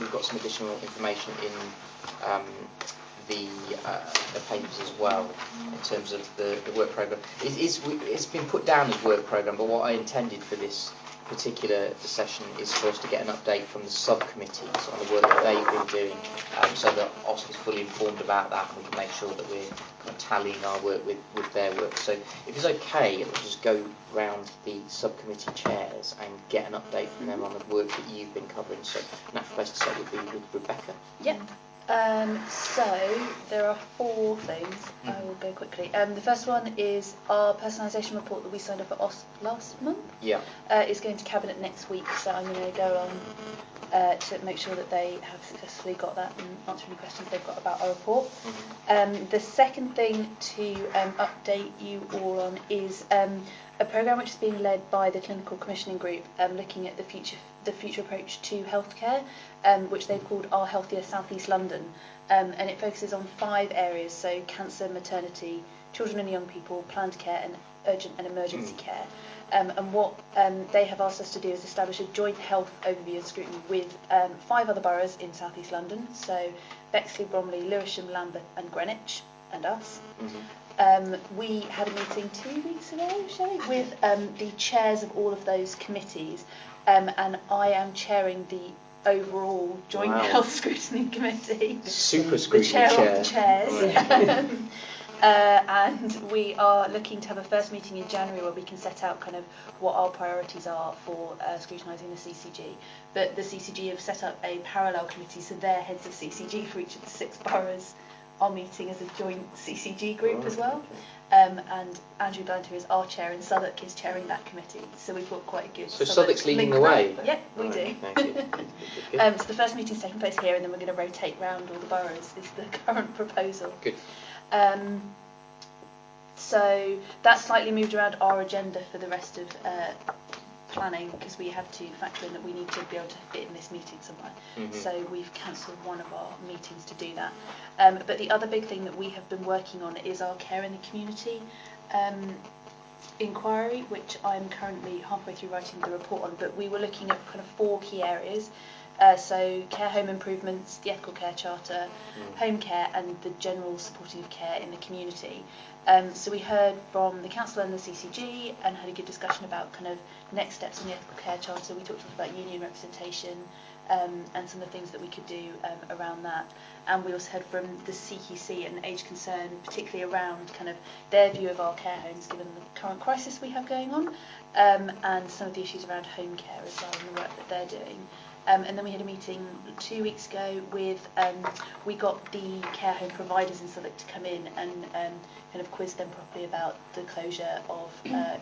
we've got some additional information in the papers as well in terms of the work programme. It's been put down as work programme, but what I intended for this particular session is for us to get an update from the subcommittees on the work that they've been doing, so that OSC is fully informed about that, and we can make sure that we're kind of tallying our work with their work. So if it's okay, we'll just go round the subcommittee chairs and get an update from them on the work that you've been covering. So natural place to start would be with Rebecca. Yep. So there are 4 things. I will go quickly. The first one is our personalisation report that we signed up for last month. Yeah. Is going to Cabinet next week, so I'm going to go on to make sure that they have successfully got that and answer any questions they've got about our report. The second thing to update you all on is a programme which is being led by the Clinical Commissioning Group, looking at the future approach to healthcare, which they've called Our Healthier South East London, and it focuses on 5 areas, so cancer, maternity, children and young people, planned care and urgent and emergency care. And what they have asked us to do is establish a joint health overview and scrutiny with 5 other boroughs in South East London, so Bexley, Bromley, Lewisham, Lambeth and Greenwich, and us. We had a meeting 2 weeks ago, shall we, with the chairs of all of those committees, and I am chairing the overall Joint Health Scrutiny Committee. Super scrutiny chair. The chair of the chairs. And we are looking to have a first meeting in January where we can set out kind of what our priorities are for scrutinising the CCG. But the CCG have set up a parallel committee, so their heads of CCG for each of the 6 boroughs are meeting as a joint CCG group as well. And Andrew Blunt, who is our chair, and Southwark is chairing that committee. So we've got quite a good. So Southwark's leading the way. Yep, we do. Thank you. So the first meeting's taking place here, and then we're going to rotate round all the boroughs. Is the current proposal. Good. So that slightly moved around our agenda for the rest of planning, because we had to factor in that we need to be able to fit in this meeting somewhere. So we've cancelled one of our meetings to do that. But the other big thing that we have been working on is our care in the community inquiry, which I'm currently halfway through writing the report on. But we were looking at kind of 4 key areas. So care home improvements, the ethical care charter, home care and the general supporting of care in the community. So we heard from the council and the CCG and had a good discussion about kind of next steps on the ethical care charter. We talked a lot about union representation and some of the things that we could do around that. And we also heard from the CQC and Age Concern, particularly around kind of their view of our care homes given the current crisis we have going on, and some of the issues around home care as well and the work that they're doing. And then we had a meeting 2 weeks ago with, we got the care home providers in Southwark to come in and kind of quiz them properly about the closure of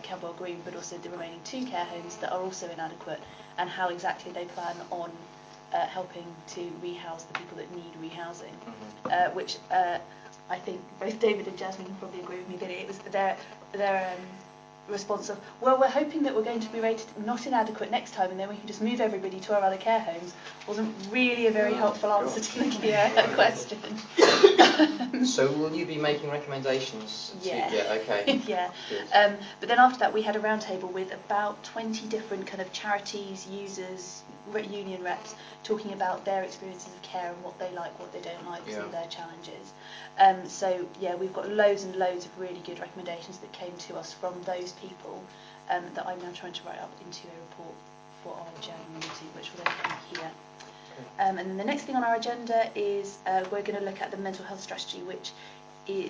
Cadwell Green, but also the remaining 2 care homes that are also inadequate, and how exactly they plan on helping to rehouse the people that need rehousing, which I think both David and Jasmine can probably agree with me that it was their response of, well, we're hoping that we're going to be rated not inadequate next time and then we can just move everybody to our other care homes, wasn't really a very helpful answer to the question. So will you be making recommendations? Yeah. Okay. Yeah. But then after that we had a roundtable with about 20 different kind of charities, users, union reps, talking about their experiences of care and what they like, what they don't like, some of their challenges. So yeah, we've got loads and loads of really good recommendations that came to us from those people that I'm now trying to write up into a report for our January meeting, which will then come here. And then the next thing on our agenda is we're going to look at the mental health strategy, which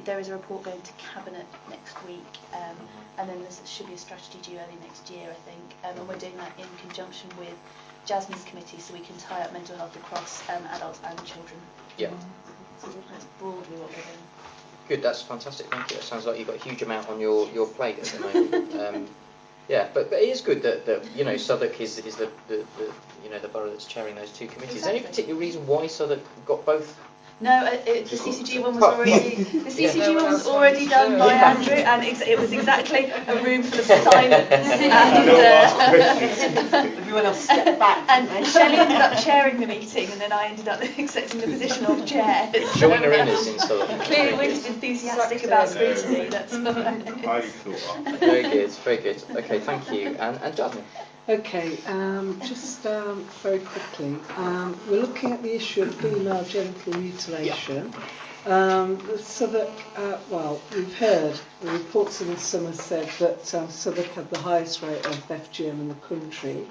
there is a report going to Cabinet next week, and then there should be a strategy due early next year, I think, and we're doing that in conjunction with Jasmine's committee, so we can tie up mental health across adults and children. Yeah. So that's broadly what we're doing. Good, that's fantastic, thank you. It sounds like you've got a huge amount on your plate at the moment. Yeah, but it is good that you know, Southwark is the you know, the borough that's chairing those 2 committees. Is there any particular reason why Southwark got both? No, the CCG one was already already done by Andrew, and it was exactly a room full of silence. Everyone else stepped back. And Shelley ended up chairing the meeting, and then I ended up accepting the position of chair. Joinerinners in Southwark. Clearly, we're just enthusiastic about scrutiny. That's Very good, very good. Okay, thank you. And Jasmine. Okay, just very quickly, we're looking at the issue of female genital mutilation. Southwark, well, we've heard the reports in the summer said that Southwark had the highest rate of FGM in the country.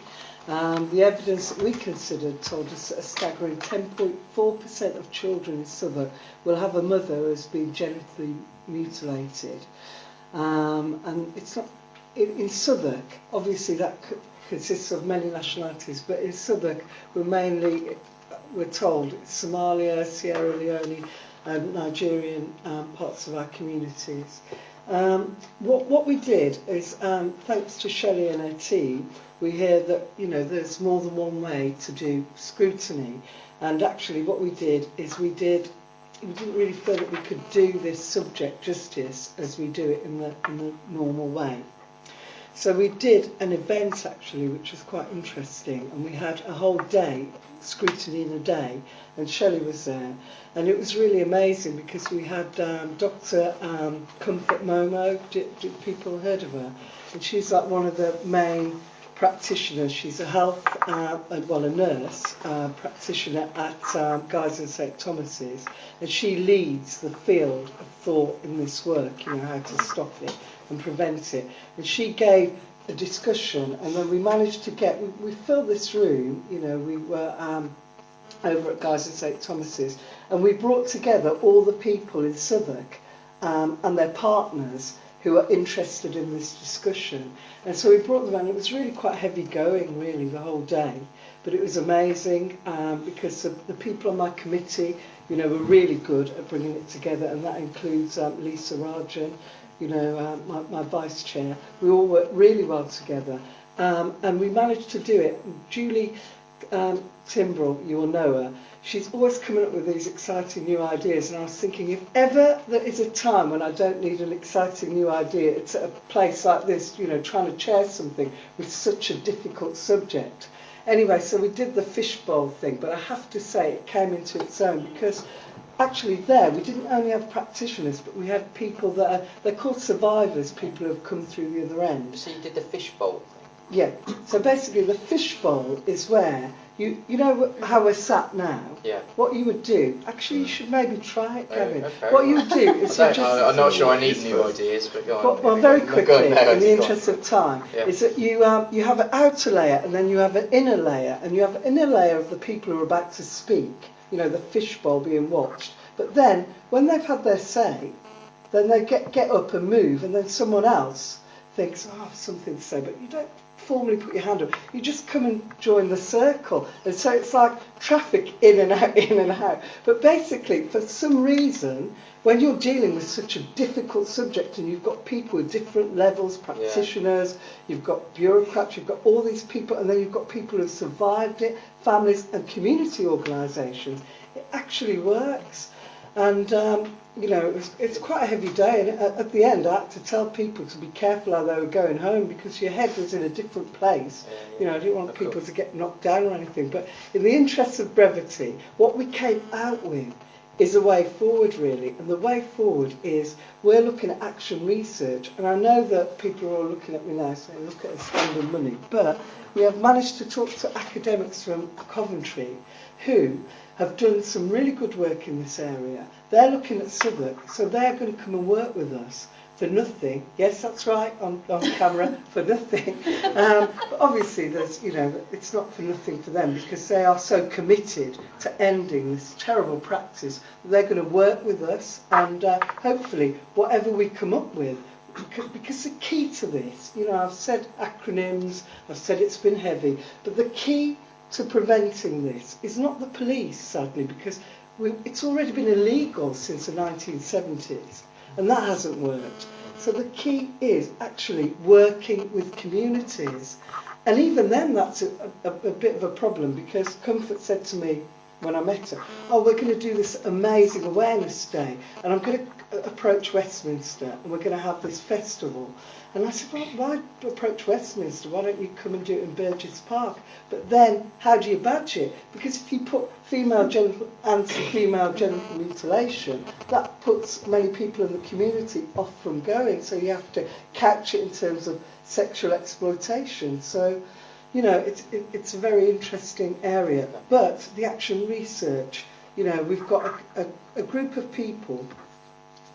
The evidence that we considered told us that a staggering 10.4% of children in Southwark will have a mother who has been genitally mutilated. And it's not in Southwark, obviously that consists of many nationalities, but in Southwark we're told it's Somalia, Sierra Leone and Nigerian parts of our communities. What we did is, thanks to Shelley and her team, we hear that there's more than one way to do scrutiny, and actually what we did is we didn't really feel that we could do this subject justice as we do it in the normal way. So we did an event actually which was quite interesting, and we had a whole day, scrutiny in a day, and Shelley was there, and it was really amazing because we had Dr. Comfort Momo. Did people heard of her? And she's like one of the main practitioners. She's a health, a nurse practitioner at Guy's and St Thomas's, and she leads the field of thought in this work, how to stop it and prevent it. And she gave a discussion, and then we managed to we filled this room, we were over at Guy's and St Thomas's, and we brought together all the people in Southwark and their partners who are interested in this discussion. And so we brought them, and it was really quite heavy going, really, the whole day. But it was amazing because the people on my committee, were really good at bringing it together, and that includes Lisa Rajan, my vice chair. We all worked really well together, and we managed to do it. Julie Timbrell, you will know her. She's always coming up with these exciting new ideas, and I was thinking, if ever there is a time when I don't need an exciting new idea, it's at a place like this, trying to chair something with such a difficult subject. Anyway, so we did the fishbowl thing, but I have to say it came into its own because actually there we didn't only have practitioners, but we had people they're called survivors, people who have come through the other end. So you did the fishbowl thing? Yeah. So basically the fishbowl is where you know how we're sat now. Yeah. What you would do, actually you should maybe try it, Gavin. Okay. What you would do is I'm not sure I need new ideas, but go on. Well, very quickly, in the interest of time, is that you have an outer layer and then you have an inner layer, and you have an inner layer of the people who are about to speak, the fishbowl being watched. But then, when they've had their say, then they get up and move, and then someone else thinks, oh, I have something to say, but you don't formally put your hand up. You just come and join the circle. And so it's like traffic in and out, in and out. But basically, for some reason, when you're dealing with such a difficult subject and you've got people with different levels, practitioners, you've got bureaucrats, you've got all these people, and then you've got people who've survived it, families and community organisations, it actually works. And it's quite a heavy day, and at the end I had to tell people to be careful how they were going home because your head was in a different place. I didn't want people to get knocked down or anything, but in the interest of brevity, what we came out with is a way forward, really. And the way forward is we're looking at action research, and I know that people are all looking at me now saying, look at us spending money, but we have managed to talk to academics from Coventry who have done some really good work in this area. They're looking at Southwark, so they're going to come and work with us for nothing. Yes, that's right, on camera, for nothing. But obviously, it's not for nothing for them because they are so committed to ending this terrible practice. They're going to work with us, and hopefully, whatever we come up with, because the key to this, I've said acronyms, I've said it's been heavy, but the key to preventing this is not the police, sadly, because it's already been illegal since the 1970s, and that hasn't worked. So the key is actually working with communities, and even then that's a bit of a problem, because Comfort said to me when I met her, oh, we're going to do this amazing awareness day, and I'm going to approach Westminster, and we're going to have this festival. And I said, well, why approach Westminster? Why don't you come and do it in Burgess Park? But then, how do you badge it? Because if you put anti-female genital mutilation, that puts many people in the community off from going. So you have to couch it in terms of sexual exploitation. So, you know, it's a very interesting area. But the action research, you know, we've got a group of people.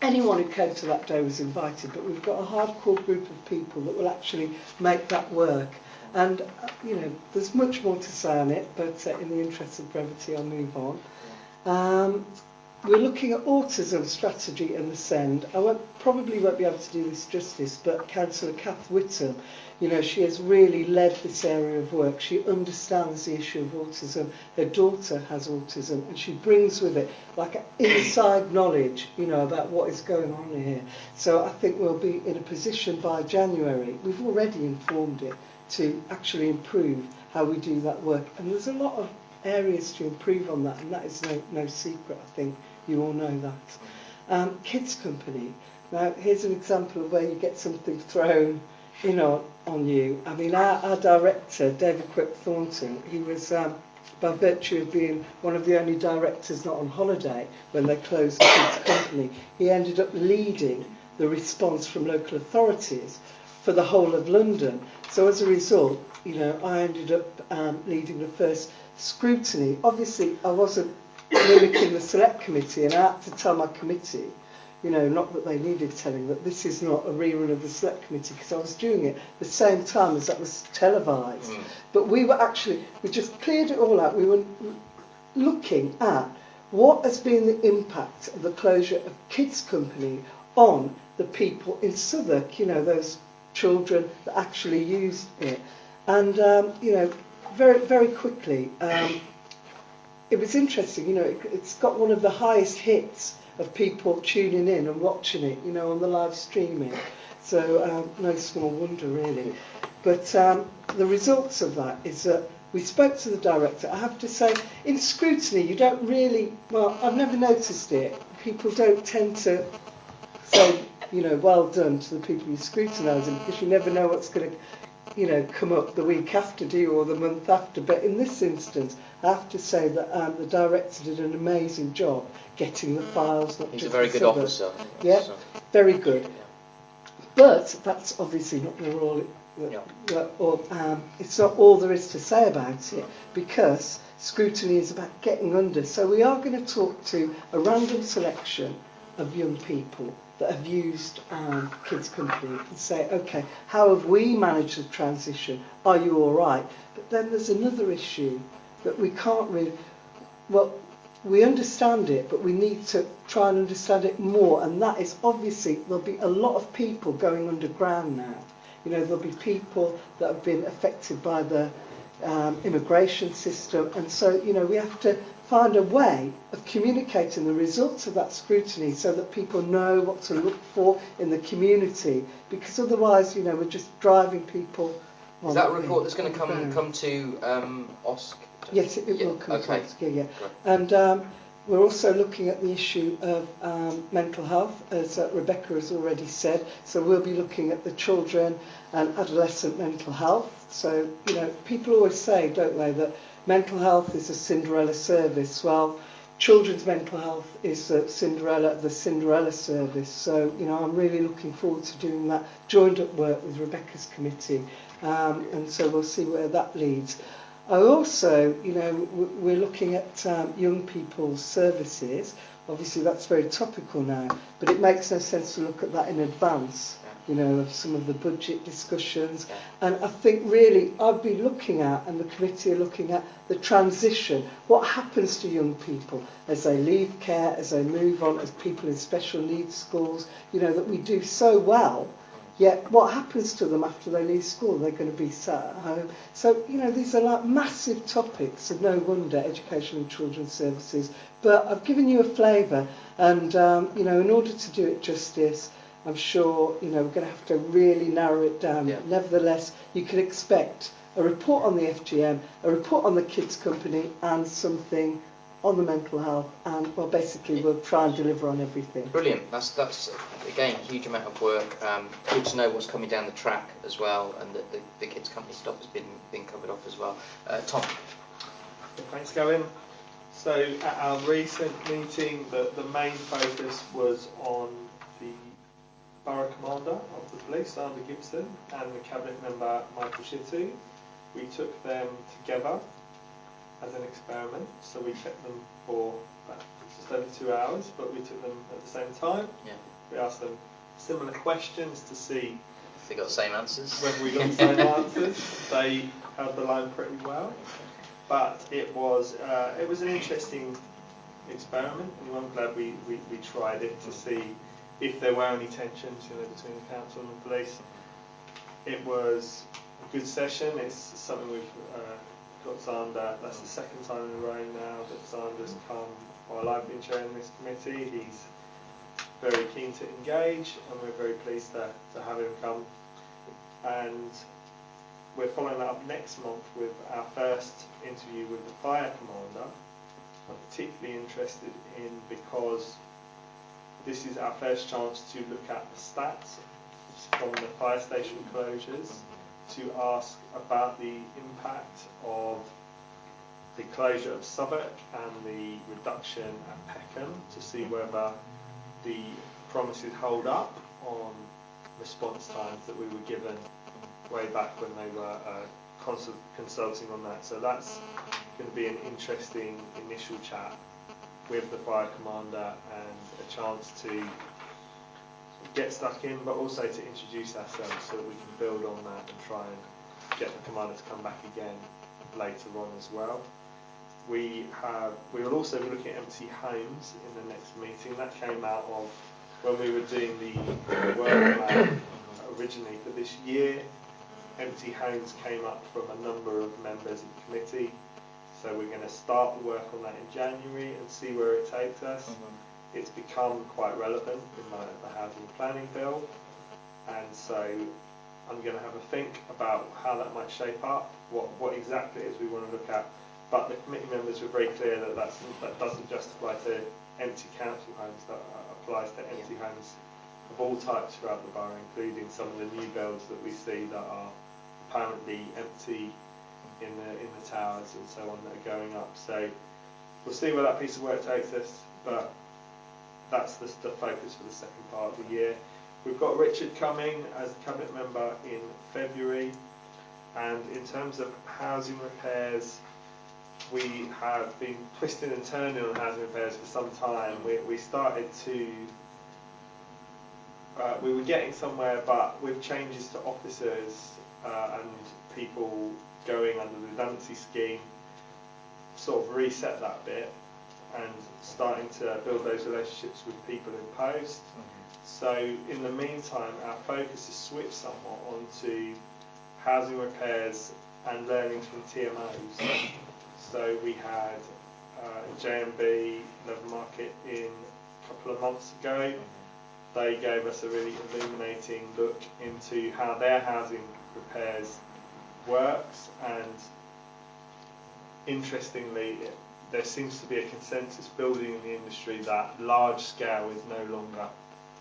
Anyone who came to that day was invited, but we've got a hardcore group of people that will actually make that work. And, you know, there's much more to say on it, but in the interest of brevity, I'll move on. We're looking at autism strategy and the SEND. I probably won't be able to do this justice, but Councillor Kath Whittam, you know, she has really led this area of work. She understands the issue of autism. Her daughter has autism, and she brings with it like an inside knowledge, you know, about what is going on here. So I think we'll be in a position by January, we've already informed it, to actually improve how we do that work. And there's a lot of areas to improve on that, and that is no secret. I think you all know that. Kids Company. Now, here's an example of where you get something thrown, you know, on you. I mean, our director, David Quick Thornton, he was, by virtue of being one of the only directors not on holiday when they closed the Kids Company, he ended up leading the response from local authorities for the whole of London. So as a result, you know, I ended up leading the first scrutiny. Obviously, I wasn't mimicking the select committee, and I had to tell my committee, you know, not that they needed telling, that this is not a rerun of the select committee, because I was doing it the same time as that was televised. But we just cleared it all out. We were looking at what has been the impact of the closure of Kids Company on the people in Southwark, you know, those children that actually used it. And, you know, very, very quickly, it was interesting, you know, it's got one of the highest hits of people tuning in and watching it, you know, on the live streaming. So no small wonder, really. But the results of that is that we spoke to the director. I have to say, in scrutiny, you don't really, well, I've never noticed it. People don't tend to say, you know, well done to the people you're scrutinising, because you never know what's going to, you know, come up the week after, do you, or the month after. But in this instance, I have to say that the director did an amazing job getting the files. Not He's just a very good officer. Yeah, so. very good. Yeah. But that's obviously not the role. It's not all there is to say about it, because scrutiny is about getting under. So we are going to talk to a random selection of young people that have used Kids Company and say, okay, how have we managed the transition? Are you all right? But then there's another issue that we can't really, well, we understand it, but we need to try and understand it more, and that is obviously there'll be a lot of people going underground now. You know, there'll be people that have been affected by the immigration system, and so, you know, we have to find a way of communicating the results of that scrutiny so that people know what to look for in the community, because otherwise, you know, we're just driving people. Is that a report that's going to come to OSC? Yes, it will come okay. to OSC, yeah. And we're also looking at the issue of mental health, as Rebecca has already said. So we'll be looking at the children and adolescent mental health. So, you know, people always say, don't they, that mental health is a Cinderella service. Well, children's mental health is the Cinderella service. So, you know, I'm really looking forward to doing that joined up work with Rebecca's committee. And so we'll see where that leads. I also, you know, we're looking at young people's services. Obviously, that's very topical now, but it makes no sense to look at that in advance, you know, of some of the budget discussions. And I think really I'd be looking at, and the committee are looking at, the transition. What happens to young people as they leave care, as they move on, as people in special needs schools, you know, that we do so well. Yet, what happens to them after they leave school? They're going to be sat at home. So, you know, these are like massive topics, and no wonder education and children's services. But I've given you a flavour, and, you know, in order to do it justice, I'm sure, you know, we're going to have to really narrow it down. Yeah. Nevertheless, you can expect a report on the FGM, a report on the Kids Company, and something on the mental health, and well, basically we'll try and deliver on everything. Brilliant. That's again a huge amount of work. Good to know what's coming down the track as well, and that the Kids Company stuff has been covered off as well. Tom. Thanks, Gavin. So at our recent meeting, the main focus was on the Borough Commander of the Police, Sandra Gibson, and the Cabinet Member Michael Shittu. we took them together as an experiment. So we kept them for just over 2 hours, but we took them at the same time. Yeah. We asked them similar questions to see if they got the same answers. Whether we got the same answers. They held the line pretty well, but it was an interesting experiment, and I'm glad we tried it to see if there were any tensions, between the council and the police. It was a good session. It's something we've got Xander. That's the second time in a row now that Xander's come while I've been chairing this committee. He's very keen to engage, and we're very pleased to have him come. And we're following that up next month with our first interview with the fire commander. I'm particularly interested in because this is our first chance to look at the stats from the fire station closures, to ask about the impact of the closure of Southwark and the reduction at Peckham, to see whether the promises hold up on response times that we were given way back when they were consulting on that. So that's going to be an interesting initial chat with the fire commander, and a chance to get stuck in, but also to introduce ourselves so that we can build on that and try and get the commander to come back again later on as well. We will also be looking at empty homes in the next meeting. That came out of when we were doing the work plan originally for this year. Empty homes came up from a number of members of the committee, so we're going to start the work on that in January and see where it takes us. It's become quite relevant in the housing planning bill, and so I'm going to have a think about how that might shape up, what exactly it is we want to look at. But the committee members were very clear that that doesn't just apply to empty council homes, that applies to empty homes of all types throughout the borough, including some of the new builds that we see that are apparently empty in the towers and so on that are going up. So we'll see where that piece of work takes us, but that's the focus for the second part of the year. We've got Richard coming as a cabinet member in February, and in terms of housing repairs, we have been twisting and turning on housing repairs for some time. We started to we were getting somewhere, but with changes to officers and people going under the redundancy scheme, sort of reset that bit and starting to build those relationships with people in post. So in the meantime, our focus has switched somewhat onto housing repairs and learning from TMOs. So we had J&B Level Market in a couple of months ago. They gave us a really illuminating look into how their housing repairs works, and interestingly, there seems to be a consensus building in the industry that large scale is no longer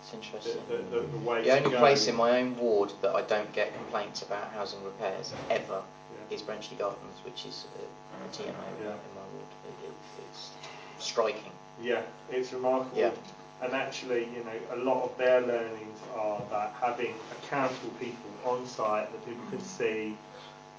It's interesting. the way The to only go. place in my own ward that I don't get complaints about housing repairs ever is Brenchley Gardens, which is a TMO in my ward. It's striking. Yeah, it's remarkable. Yeah. And actually, a lot of their learnings are that having accountable people on site that people can see,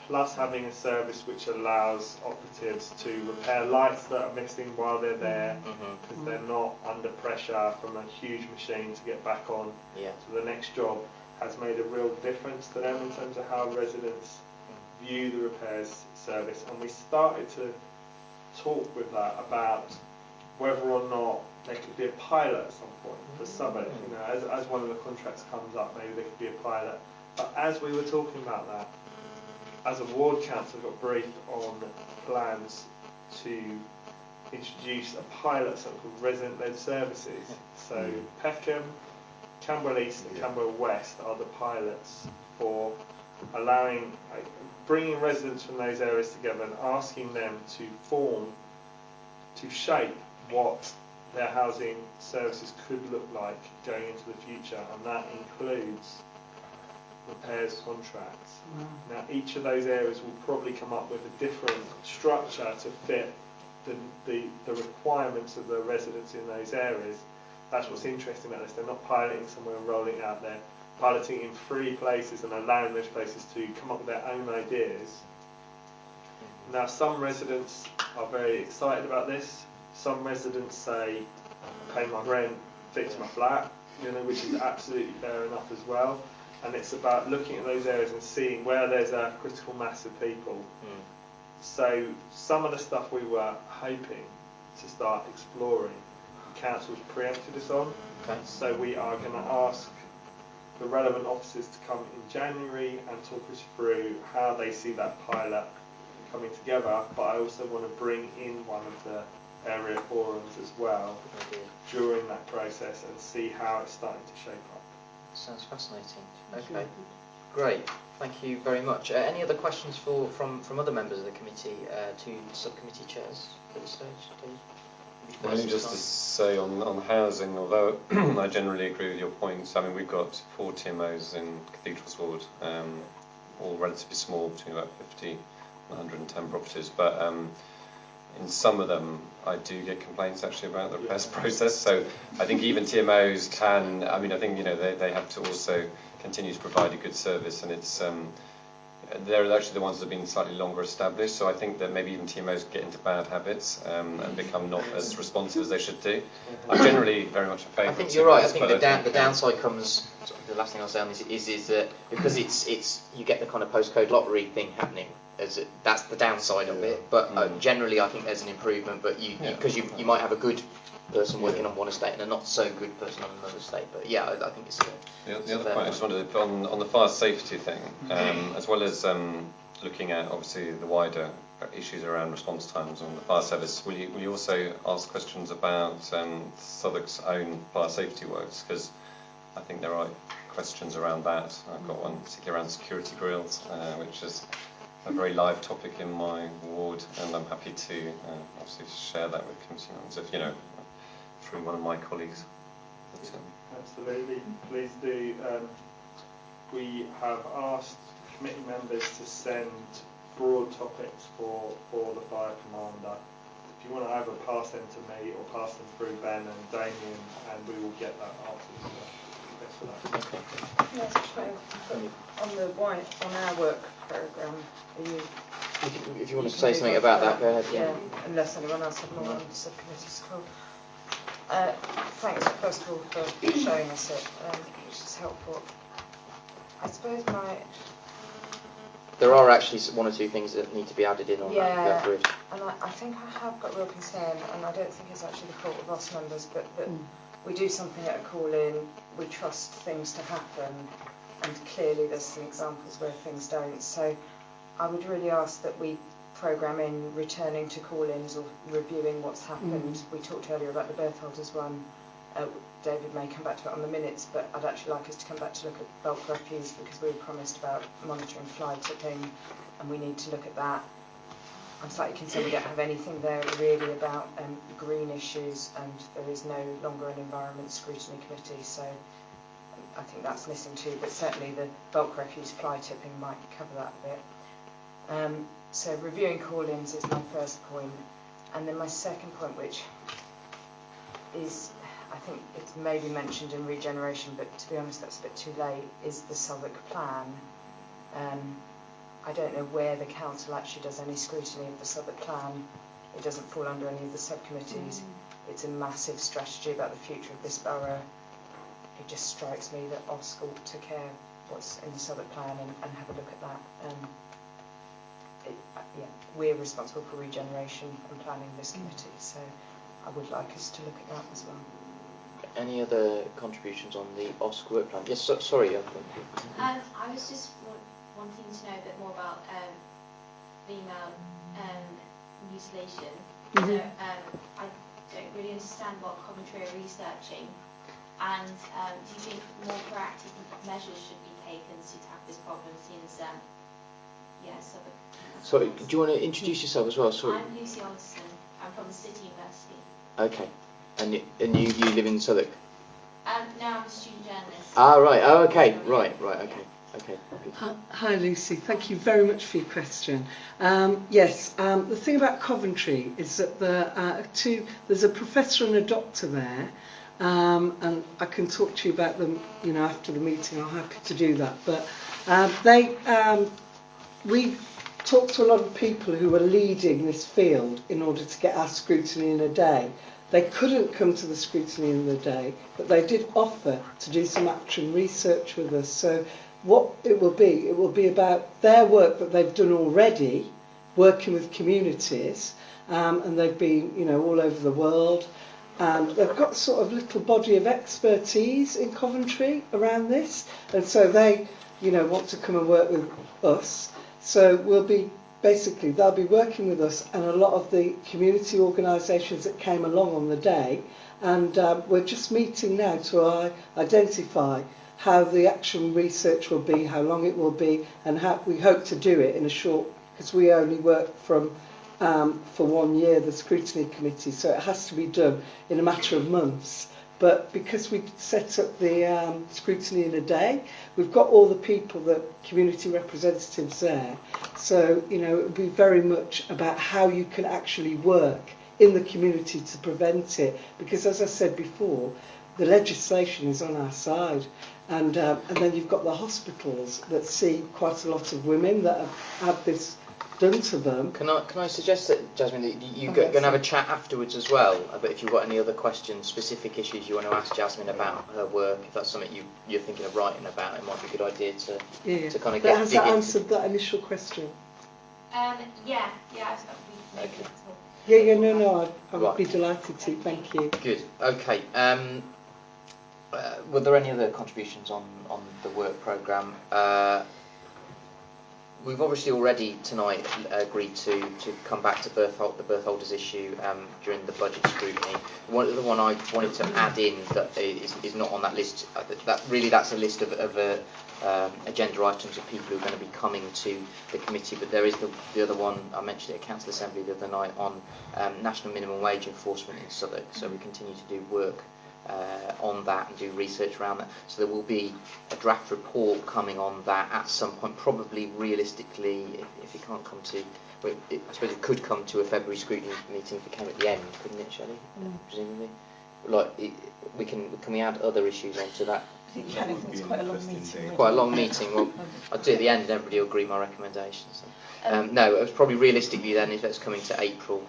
plus having a service which allows operatives to repair lights that are missing while they're there, because they're not under pressure from a huge machine to get back on to the next job, has made a real difference to them in terms of how residents view the repairs service. And we started to talk with that about whether or not there could be a pilot at some point for Southwark. As one of the contracts comes up, maybe there could be a pilot. But as we were talking about that, as a ward council, got briefed on plans to introduce a pilot, something called resident-led services. So Peckham, Camberwell East and Camberwell West are the pilots for allowing, bringing residents from those areas together and asking them to shape what their housing services could look like going into the future, and that includes repairs contracts. Now each of those areas will probably come up with a different structure to fit the requirements of the residents in those areas. That's what's interesting about this. They're not piloting somewhere and rolling it out there, piloting in 3 places and allowing those places to come up with their own ideas Now, some residents are very excited about this. Some residents say, pay my rent, fix my flat, you know, which is absolutely fair enough as well. And it's about looking at those areas and seeing where there's a critical mass of people. So some of the stuff we were hoping to start exploring, the council's preempted us on. Okay. So we are going to ask the relevant officers to come in January and talk us through how they see that pilot coming together. But I also want to bring in one of the area forums as well during that process and see how it's starting to shape up. Sounds fascinating. Okay, great. Thank you very much. Any other questions from other members of the committee to subcommittee chairs at this stage? I think just to say on housing, although I generally agree with your points, I mean we've got 4 TMOs in Cathedral's Ward, all relatively small, between about 50 and 110 properties, but in some of them I do get complaints actually about the request process, so I think even TMOs can, I mean I think, you know, they have to also continue to provide a good service, and it's they're actually the ones that have been slightly longer established, so I think that maybe even TMOs get into bad habits and become not as responsive as they should do. I'm generally very much in favour. I think you're right. I think the downside comes. The last thing I'll say on this is that because it's you get the kind of postcode lottery thing happening. That's the downside of it. But generally, I think there's an improvement. But because you might have a good person working on one estate and a not so good person on another estate. But yeah, I think it's the other point I just wanted to put on the fire safety thing, as well as looking at obviously the wider issues around response times on the fire service. Will you also ask questions about Southwark's own fire safety works, because I think there are questions around that. I've got one particularly around security grills, which is a very live topic in my ward, and I'm happy to obviously share that with committee members if, you know, through one of my colleagues. Absolutely, please do. We have asked committee members to send broad topics for the fire commander. If you want to either pass them to me or pass them through Ben and Damien, and we will get that answer. Thanks for that. Yes, on our work programme, if you want to say something about that, go ahead. Yeah, unless anyone else has more on the subcommittee's call. Thanks first of all for showing us it, which is helpful. I suppose there are actually one or two things that need to be added in on that bridge. And I think I have got real concern, and I don't think it's actually the fault of us members, but that we do something at a call-in, we trust things to happen, and clearly there's some examples where things don't. So I would really ask that we programme in returning to call-ins or reviewing what's happened. We talked earlier about the Bertholders one. David may come back to it on the minutes, but I'd actually like us to come back to look at bulk refuse, because we were promised about monitoring fly tipping, and we need to look at that. I'm slightly concerned we don't have anything there really about green issues, and there is no longer an environment scrutiny committee, so I think that's missing too, but certainly the bulk refuse fly tipping might cover that a bit. So reviewing call-ins is my first point, and then my second point, which is, I think it's maybe mentioned in regeneration, but to be honest that's a bit too late, is the Southwark plan. I don't know where the council actually does any scrutiny of the Southwark plan. It doesn't fall under any of the subcommittees. It's a massive strategy about the future of this borough. It just strikes me that OSC ought to care what's in the Southwark plan and have a look at that. We're responsible for regeneration and planning this committee, so I would like us to look at that as well. Any other contributions on the OSC work plan? Yes, sorry. I was just wanting to know a bit more about female mutilation. So I don't really understand what Coventry are researching, and do you think more proactive measures should be taken to tackle this problem, seeing as Sorry, do you want to introduce yourself as well? Sorry. I'm Lucy Alderson. I'm from the City University. Okay. And you live in Southwark? No, I'm a student journalist. Ah, right. Oh, okay. Right. Okay. Hi Lucy, thank you very much for your question. Yes, the thing about Coventry is that there's a professor and a doctor there, and I can talk to you about them, you know, after the meeting. I'm happy to do that. But we talked to a lot of people who were leading this field in order to get our scrutiny in a day. They couldn't come to the scrutiny in the day, but they did offer to do some action research with us. So what it will be about their work that they've done already, working with communities, and they've been, you know, all over the world. And they've got sort of little body of expertise in Coventry around this, and so they, you know, want to come and work with us. So we'll be basically, they'll be working with us and a lot of the community organisations that came along on the day, and we're just meeting now to identify how the action research will be, how long it will be, and how we hope to do it in a short, because we only work from for 1 year, the Scrutiny Committee, so it has to be done in a matter of months. But because we set up the scrutiny in a day, we've got all the people, the community representatives there. So, you know, it would be very much about how you can actually work in the community to prevent it. Because as I said before, the legislation is on our side. And then you've got the hospitals that see quite a lot of women that have had this done to them. Can I suggest that, Jasmine, that you're going to have a chat afterwards as well, but if you've got any other questions, specific issues you want to ask Jasmine about her work, if that's something you're thinking of writing about, it might be a good idea to kind of get. Has that answered that initial question? Yeah. Okay. No, I would be delighted to. Thank you. Good. Okay. Were there any other contributions on the work programme? We've obviously already tonight agreed to come back to the birth holders issue during the budget scrutiny. The one I wanted to add in that is not on that list. That's a list of agenda items of people who are going to be coming to the committee. But there is the other one I mentioned at Council Assembly the other night on national minimum wage enforcement in Southwark. So we continue to do work on that and do research around that. So there will be a draft report coming on that at some point, probably realistically, if it can't come to, well, I suppose it could come to a February scrutiny meeting if it came at the end, couldn't it, Shelley? Presumably. Like, can we add other issues onto that? I think it's quite a long meeting. Quite a long meeting. Well, I'll do it at the end and everybody will agree my recommendations. No, it was probably realistically then if it's coming to April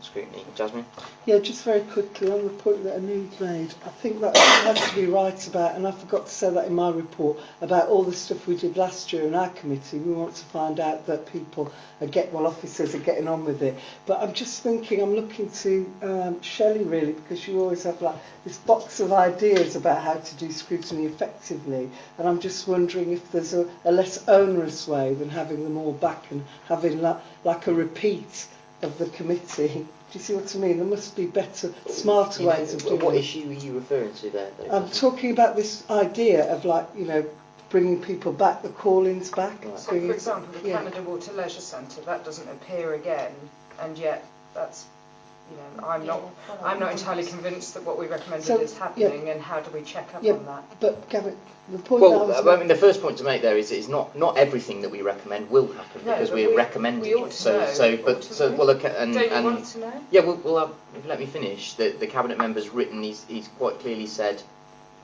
scrutiny. Jasmine? Yeah, just very quickly on the point that Anoud made, I think that has to be right about, and I forgot to say that in my report, about all the stuff we did last year in our committee. We want to find out that people officers are getting on with it. But I'm just thinking, I'm looking to Shelley really, because you always have like this box of ideas about how to do scrutiny effectively, and I'm just wondering if there's a less onerous way than having them all back and having like a repeat of the committee. Do you see what I mean? There must be better, smarter ways of doing it. What issue are you referring to there? I'm talking about this idea of, like, you know, bringing people back, the call-ins back. Right. So, for example, the Canada Water Leisure Centre, that doesn't appear again, and yet that's, you know, I'm not entirely convinced that what we recommended is happening, and how do we check up on that? But Gavin, the point the first point to make there is not everything that we recommend will happen because we're recommending it. So we'll look at and don't you want to know? Yeah, we'll have, let me finish. The cabinet member's written. He's quite clearly said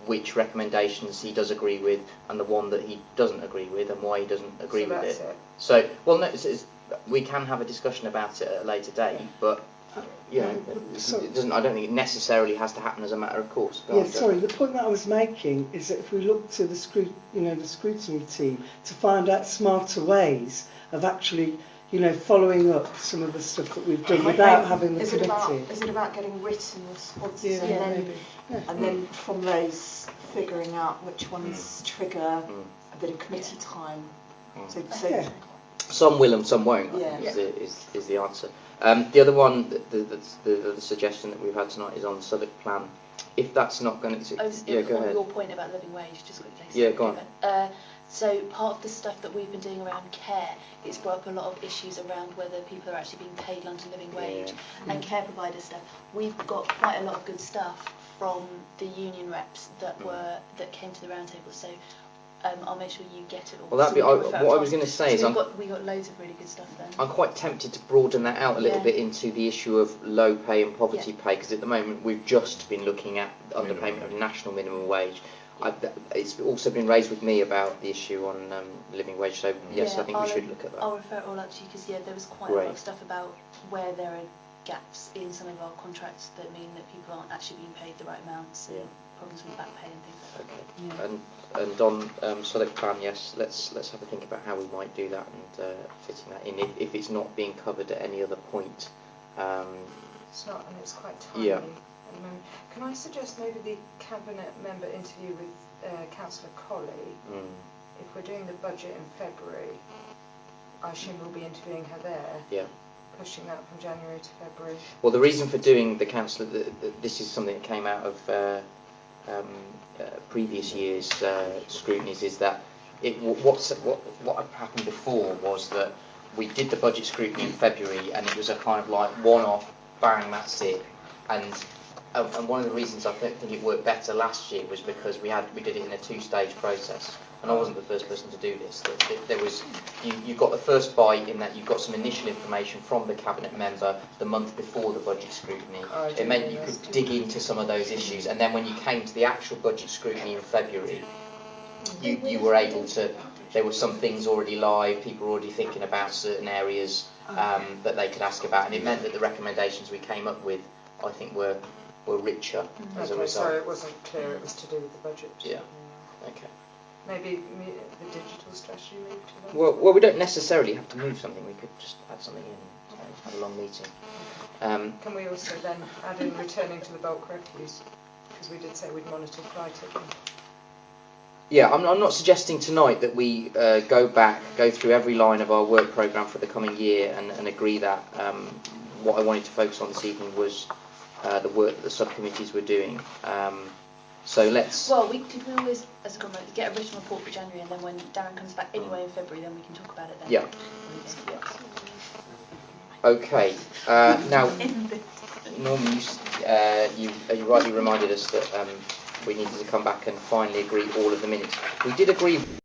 which recommendations he does agree with and the one that he doesn't agree with and why he doesn't agree with it. So we can have a discussion about it at a later date, but. You know, it doesn't. I don't think it necessarily has to happen as a matter of course. The point that I was making is that if we look to the scrutiny team to find out smarter ways of actually, you know, following up some of the stuff that we've done without having the committee. Is it about getting written responses and then from those figuring out which ones trigger a bit of committee time? Some will and some won't. I think is the answer. The other one, the suggestion that we've had tonight is on the Southwark plan. If that's not going to, go ahead. Your point about living wage, just quickly. Yeah, go on. So part of the stuff that we've been doing around care, it's brought up a lot of issues around whether people are actually being paid under living wage and care provider stuff. We've got quite a lot of good stuff from the union reps that came to the roundtable. So. I'll make sure you get it all. Well, what I was going to say is we got loads of really good stuff then. I'm quite tempted to broaden that out a little bit into the issue of low pay and poverty pay, because at the moment we've just been looking at underpayment of national minimum wage. it's also been raised with me about the issue on living wage. So yes, I think we should look at that. I'll refer it all up to you because there was quite a lot of stuff about where there are gaps in some of our contracts that mean that people aren't actually being paid the right amounts and problems with back pay and things like that. Okay. And on Southwark plan, yes, let's have a think about how we might do that and fitting that in if it's not being covered at any other point. It's not, and it's quite tiny. Yeah. At the moment. Can I suggest maybe the cabinet member interview with Councillor Colley? If we're doing the budget in February, I assume we'll be interviewing her there. Yeah. Pushing that from January to February. Well, the reason for doing the councillor, this is something that came out of previous years' scrutinies, is that what happened before was that we did the budget scrutiny in February, and it was a kind of like one-off, bang, that's it. And one of the reasons I think it worked better last year was because we did it in a two-stage process. And I wasn't the first person to do this. There was you got the first bite in that you got some initial information from the cabinet member the month before the budget scrutiny. It meant you could dig into some of those issues, and then when you came to the actual budget scrutiny in February, you were able to. There were some things already live. People were already thinking about certain areas that they could ask about, and it meant that the recommendations we came up with, I think, were richer as a result. So it wasn't clear it was to do with the budget. Yeah. Okay. Maybe the digital strategy moved to that? Well, we don't necessarily have to move something. We could just add something in and have a long meeting. Can we also then add in returning to the bulk refuse? Because we did say we'd monitor flight again. Yeah, I'm not suggesting tonight that we go through every line of our work programme for the coming year and agree that. What I wanted to focus on this evening was the work that the subcommittees were doing. So let's... Well, we always, as a government, get a written report for January, and then when Darren comes back anyway in February, then we can talk about it then. Yeah. Okay. Now, Norman, you rightly reminded us that we needed to come back and finally agree all of the minutes. We did agree